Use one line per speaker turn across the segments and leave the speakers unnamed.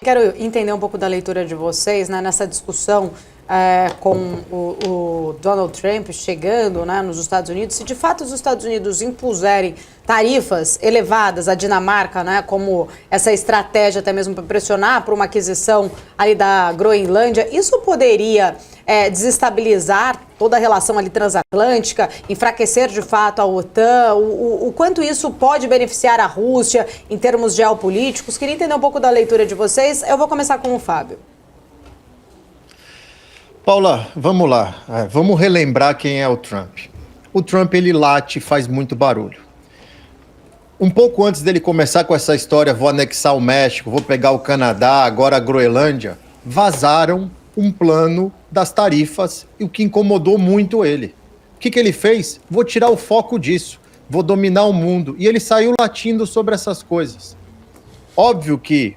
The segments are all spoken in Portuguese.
Quero entender um pouco da leitura de vocês, né, nessa discussão com o Donald Trump chegando, né, nos Estados Unidos. Se de fato os Estados Unidos impuserem tarifas elevadas à Dinamarca, né, como essa estratégia até mesmo para pressionar por uma aquisição ali da Groenlândia, isso poderia desestabilizar toda a relação ali transatlântica, enfraquecer de fato a OTAN, o quanto isso pode beneficiar a Rússia em termos geopolíticos? Queria entender um pouco da leitura de vocês. Eu vou começar com o Fábio.
Paula, vamos lá. Vamos relembrar quem é o Trump. O Trump, ele late e faz muito barulho. Um pouco antes dele começar com essa história, vou anexar o México, vou pegar o Canadá, agora a Groenlândia, vazaram um plano das tarifas, e o que incomodou muito ele. O que ele fez? Vou tirar o foco disso, vou dominar o mundo. E ele saiu latindo sobre essas coisas. Óbvio que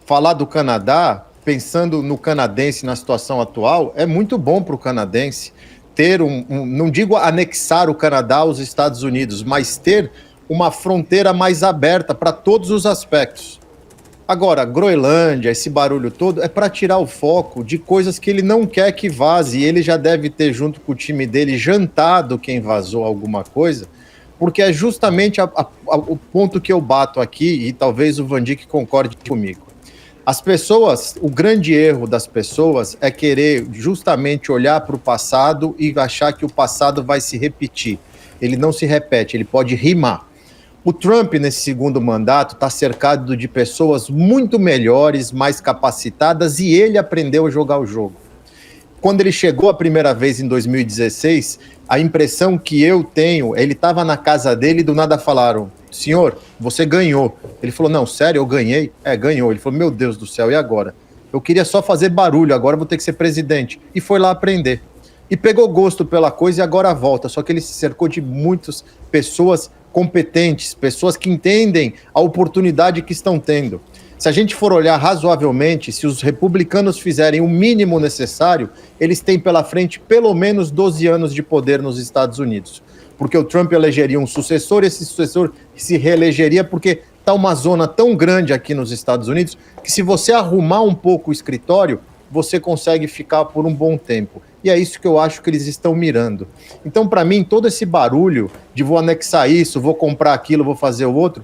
falar do Canadá, pensando no canadense na situação atual, é muito bom para o canadense ter não digo anexar o Canadá aos Estados Unidos, mas ter uma fronteira mais aberta para todos os aspectos. Agora, Groenlândia, esse barulho todo, é para tirar o foco de coisas que ele não quer que vaze, e ele já deve ter, junto com o time dele, jantado quem vazou alguma coisa, porque é justamente o ponto que eu bato aqui, e talvez o Van Dijk concorde comigo. As pessoas, o grande erro das pessoas é querer justamente olhar para o passado e achar que o passado vai se repetir. Ele não se repete, ele pode rimar. O Trump, nesse segundo mandato, está cercado de pessoas muito melhores, mais capacitadas, e ele aprendeu a jogar o jogo. Quando ele chegou a primeira vez em 2016, a impressão que eu tenho, ele estava na casa dele e do nada falaram: senhor, você ganhou. Ele falou: não, sério, eu ganhei? Ganhou. Ele falou: meu Deus do céu, e agora? Eu queria só fazer barulho, agora vou ter que ser presidente. E foi lá aprender. E pegou gosto pela coisa e agora volta. Só que ele se cercou de muitas pessoas competentes, pessoas que entendem a oportunidade que estão tendo. Se a gente for olhar razoavelmente, se os republicanos fizerem o mínimo necessário, eles têm pela frente pelo menos 12 anos de poder nos Estados Unidos. Porque o Trump elegeria um sucessor, esse sucessor se reelegeria, porque está uma zona tão grande aqui nos Estados Unidos que, se você arrumar um pouco o escritório, você consegue ficar por um bom tempo. E é isso que eu acho que eles estão mirando. Então, para mim, todo esse barulho de vou anexar isso, vou comprar aquilo, vou fazer o outro,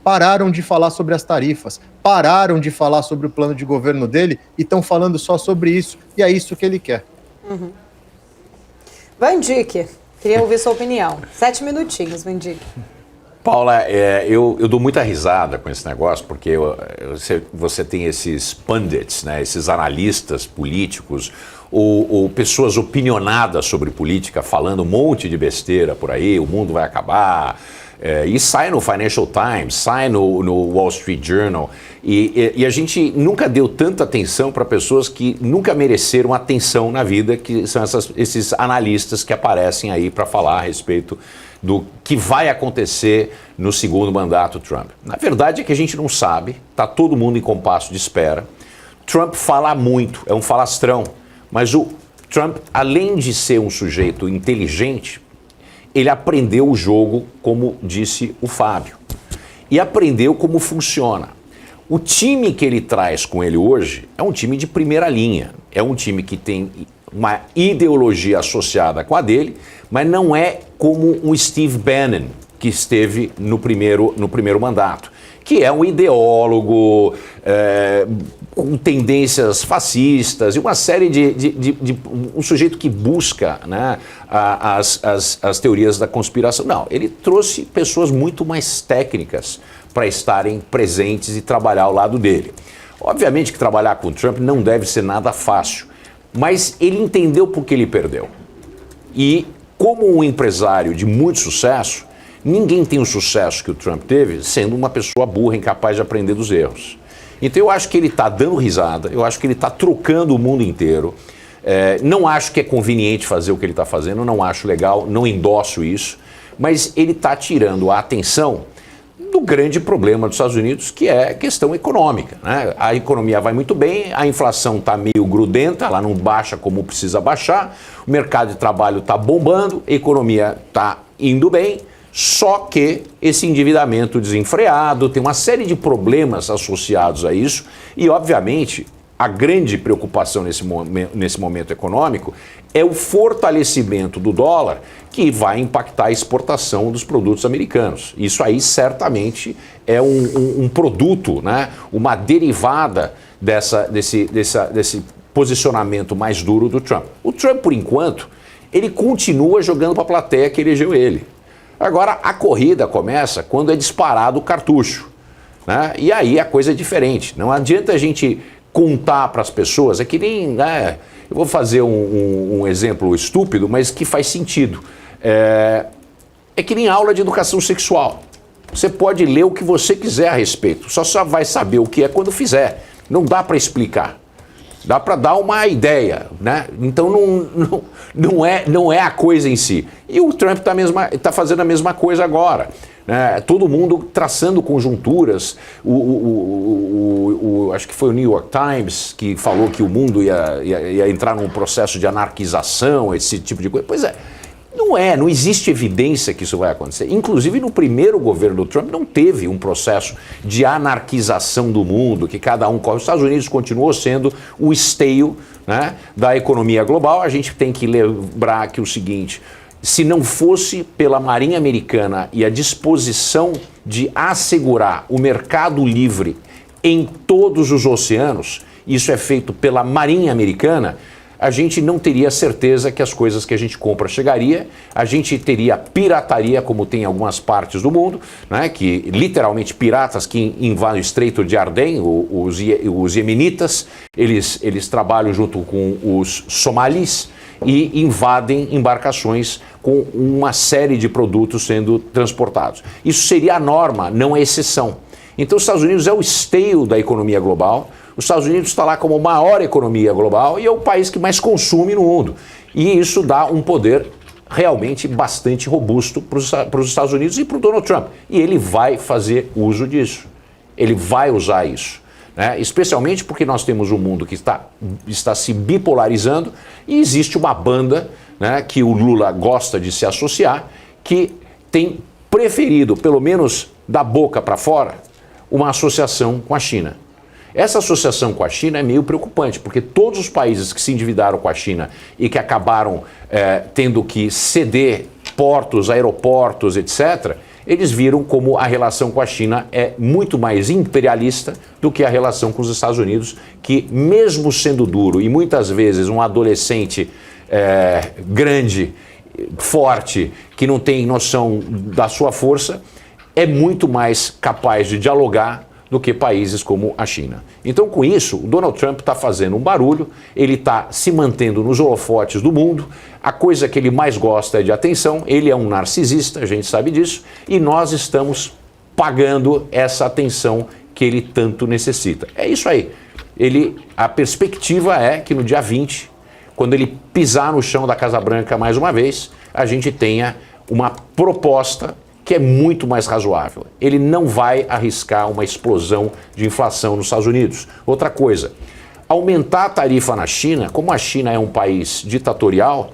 pararam de falar sobre as tarifas, pararam de falar sobre o plano de governo dele e estão falando só sobre isso. E é isso que ele quer.
Van Dijk, queria ouvir sua opinião. 7 minutinhos, Van Dijk.
Paula, eu dou muita risada com esse negócio, porque você tem esses pundits, né, esses analistas políticos, ou pessoas opinionadas sobre política, falando um monte de besteira por aí, o mundo vai acabar, e sai no Financial Times, sai no Wall Street Journal, e a gente nunca deu tanta atenção para pessoas que nunca mereceram atenção na vida, que são esses analistas que aparecem aí para falar a respeito do que vai acontecer no segundo mandato Trump. Na verdade é que a gente não sabe, está todo mundo em compasso de espera. Trump fala muito, é um falastrão, mas o Trump, além de ser um sujeito inteligente, ele aprendeu o jogo, como disse o Fábio, e aprendeu como funciona. O time que ele traz com ele hoje é um time de primeira linha, é um time que tem uma ideologia associada com a dele, mas não é como o Steve Bannon, que esteve no primeiro mandato, que é um ideólogo com tendências fascistas e uma série de um sujeito que busca, né, as teorias da conspiração. Não, ele trouxe pessoas muito mais técnicas para estarem presentes e trabalhar ao lado dele. Obviamente que trabalhar com o Trump não deve ser nada fácil, mas ele entendeu por que ele perdeu. E como um empresário de muito sucesso, ninguém tem o sucesso que o Trump teve sendo uma pessoa burra, incapaz de aprender dos erros. Então eu acho que ele está dando risada, eu acho que ele está trocando o mundo inteiro. Não acho que é conveniente fazer o que ele está fazendo, não acho legal, não endosso isso, mas ele está tirando a atenção do grande problema dos Estados Unidos, que é a questão econômica, né? A economia vai muito bem, a inflação está meio grudenta, ela não baixa como precisa baixar, o mercado de trabalho está bombando, a economia está indo bem, Só que esse endividamento desenfreado tem uma série de problemas associados a isso e, obviamente, a grande preocupação nesse momento econômico é o fortalecimento do dólar, que vai impactar a exportação dos produtos americanos. Isso aí certamente é um produto, né, uma derivada desse posicionamento mais duro do Trump. O Trump, por enquanto, ele continua jogando para a plateia que elegeu ele. Agora, a corrida começa quando é disparado o cartucho, né? E aí a coisa é diferente. Não adianta a gente contar para as pessoas, é que nem, né, eu vou fazer um exemplo estúpido, mas que faz sentido. É que nem aula de educação sexual. Você pode ler o que você quiser a respeito, só vai saber o que é quando fizer. Não dá para explicar. Dá para dar uma ideia, né? Então não é a coisa em si. E o Trump tá fazendo a mesma coisa agora. Né? Todo mundo traçando conjunturas. Acho que foi o New York Times que falou que o mundo ia entrar num processo de anarquização, esse tipo de coisa. Pois é. Não existe evidência que isso vai acontecer. Inclusive, no primeiro governo do Trump, não teve um processo de anarquização do mundo, que cada um corre. Os Estados Unidos continuou sendo o esteio, né, da economia global. A gente tem que lembrar que o seguinte, se não fosse pela Marinha Americana e a disposição de assegurar o mercado livre em todos os oceanos, isso é feito pela Marinha Americana, a gente não teria certeza que as coisas que a gente compra chegaria, a gente teria pirataria, como tem em algumas partes do mundo, né, que literalmente piratas que invadem o Estreito de Aden, os iemenitas, eles trabalham junto com os somalis e invadem embarcações com uma série de produtos sendo transportados. Isso seria a norma, não a exceção. Então os Estados Unidos é o esteio da economia global. Os Estados Unidos está lá como a maior economia global e é o país que mais consome no mundo. E isso dá um poder realmente bastante robusto para os Estados Unidos e para o Donald Trump. E ele vai fazer uso disso. Ele vai usar isso. Né? Especialmente porque nós temos um mundo que está se bipolarizando e existe uma banda, né, que o Lula gosta de se associar, que tem preferido, pelo menos da boca para fora, uma associação com a China. Essa associação com a China é meio preocupante, porque todos os países que se endividaram com a China e que acabaram tendo que ceder portos, aeroportos, etc., eles viram como a relação com a China é muito mais imperialista do que a relação com os Estados Unidos, que mesmo sendo duro e muitas vezes um adolescente grande, forte, que não tem noção da sua força, é muito mais capaz de dialogar do que países como a China. Então, com isso, o Donald Trump está fazendo um barulho, ele está se mantendo nos holofotes do mundo, a coisa que ele mais gosta é de atenção, ele é um narcisista, a gente sabe disso, e nós estamos pagando essa atenção que ele tanto necessita. É isso aí. A perspectiva é que no dia 20, quando ele pisar no chão da Casa Branca mais uma vez, a gente tenha uma proposta que é muito mais razoável. Ele não vai arriscar uma explosão de inflação nos Estados Unidos. Outra coisa, aumentar a tarifa na China, como a China é um país ditatorial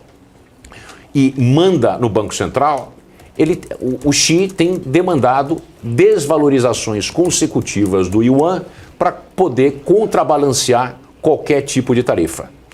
e manda no Banco Central, o Xi tem demandado desvalorizações consecutivas do yuan para poder contrabalancear qualquer tipo de tarifa.